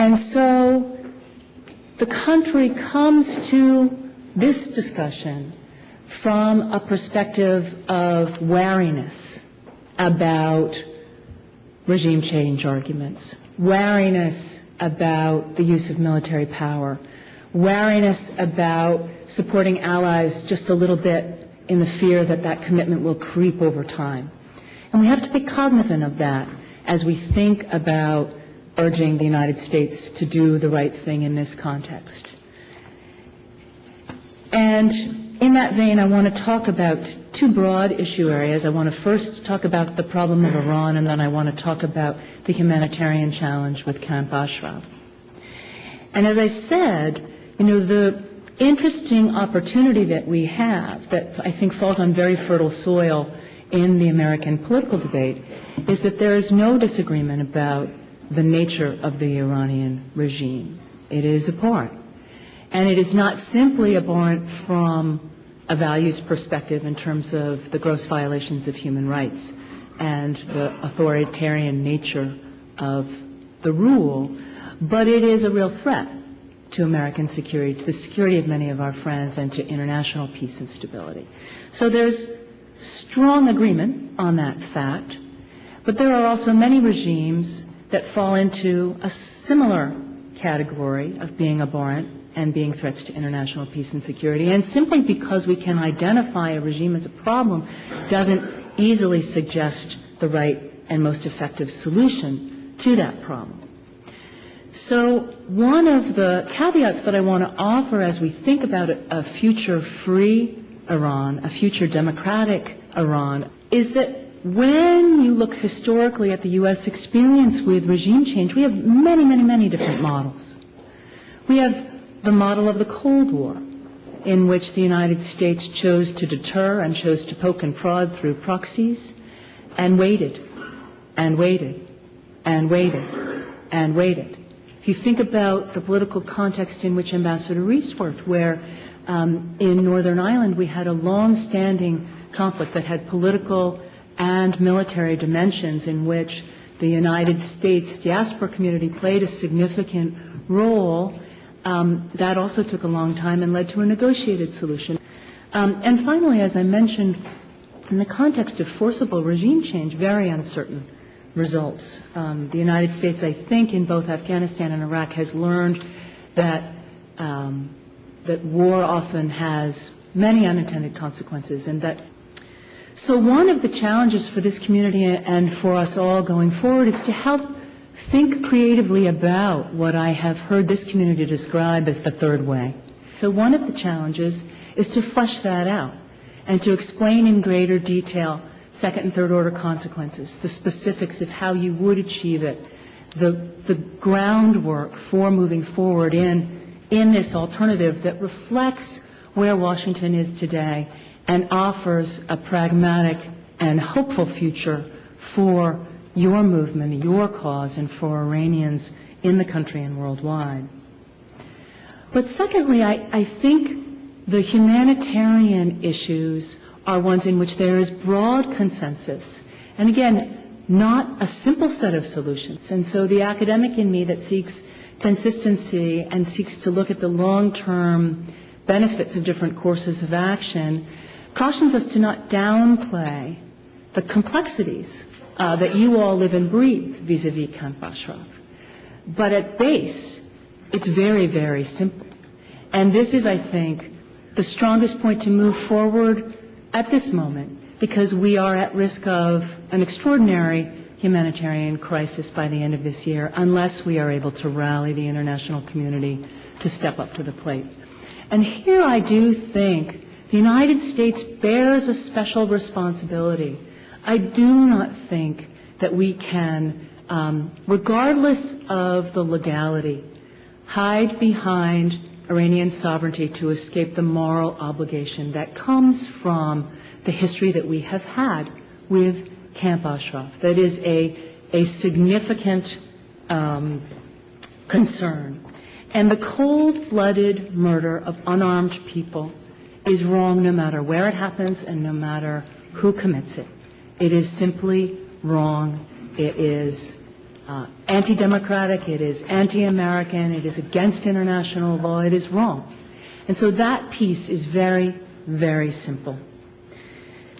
And so the country comes to this discussion from a perspective of wariness about regime change arguments, wariness about the use of military power, wariness about supporting allies just a little bit in the fear that that commitment will creep over time. And we have to be cognizant of that as we think about urging the United States to do the right thing in this context. And in that vein, I want to talk about two broad issue areas. I want to first talk about the problem of Iran, and then I want to talk about the humanitarian challenge with Camp Ashraf. And as I said, the interesting opportunity that we have that I think falls on very fertile soil in the American political debate is that there is no disagreement about the nature of the Iranian regime. It is abhorrent. And it is not simply abhorrent from a values perspective in terms of the gross violations of human rights and the authoritarian nature of the rule, but it is a real threat to American security, to the security of many of our friends, and to international peace and stability. So there's strong agreement on that fact, but there are also many regimes that fall into a similar category of being abhorrent and being threats to international peace and security. And simply because we can identify a regime as a problem doesn't easily suggest the right and most effective solution to that problem. So one of the caveats that I want to offer as we think about a future free Iran, a future democratic Iran, is that when you look historically at the U.S. experience with regime change, we have many, many, many different models. We have the model of the Cold War, in which the United States chose to deter and chose to poke and prod through proxies, and waited, and waited, and waited, and waited. If you think about the political context in which Ambassador Reese worked, where in Northern Ireland we had a long-standing conflict that had political and military dimensions in which the United States diaspora community played a significant role, that also took a long time and led to a negotiated solution. And finally, as I mentioned, in the context of forcible regime change, very uncertain results. The United States, I think, in both Afghanistan and Iraq has learned that that war often has many unintended consequences, and that so one of the challenges for this community and for us all going forward is to help think creatively about what I have heard this community describe as the third way. So one of the challenges is to flesh that out and to explain in greater detail second and third order consequences, the specifics of how you would achieve it, the groundwork for moving forward in this alternative that reflects where Washington is today and offers a pragmatic and hopeful future for your movement, your cause, and for Iranians in the country and worldwide. But secondly, I think the humanitarian issues are ones in which there is broad consensus. And again, not a simple set of solutions. And so the academic in me that seeks consistency and seeks to look at the long-term benefits of different courses of action cautions us to not downplay the complexities that you all live and breathe vis-a-vis Camp Ashraf. But at base, it's very, very simple. And this is, I think, the strongest point to move forward at this moment, because we are at risk of an extraordinary humanitarian crisis by the end of this year unless we are able to rally the international community to step up to the plate. And here I do think the United States bears a special responsibility. I do not think that we can, regardless of the legality, hide behind Iranian sovereignty to escape the moral obligation that comes from the history that we have had with Camp Ashraf. That is a significant concern. And the cold-blooded murder of unarmed people is wrong no matter where it happens and no matter who commits it. It is simply wrong. It is anti-democratic, it is anti-American, it is against international law, it is wrong. And so that piece is very, very simple.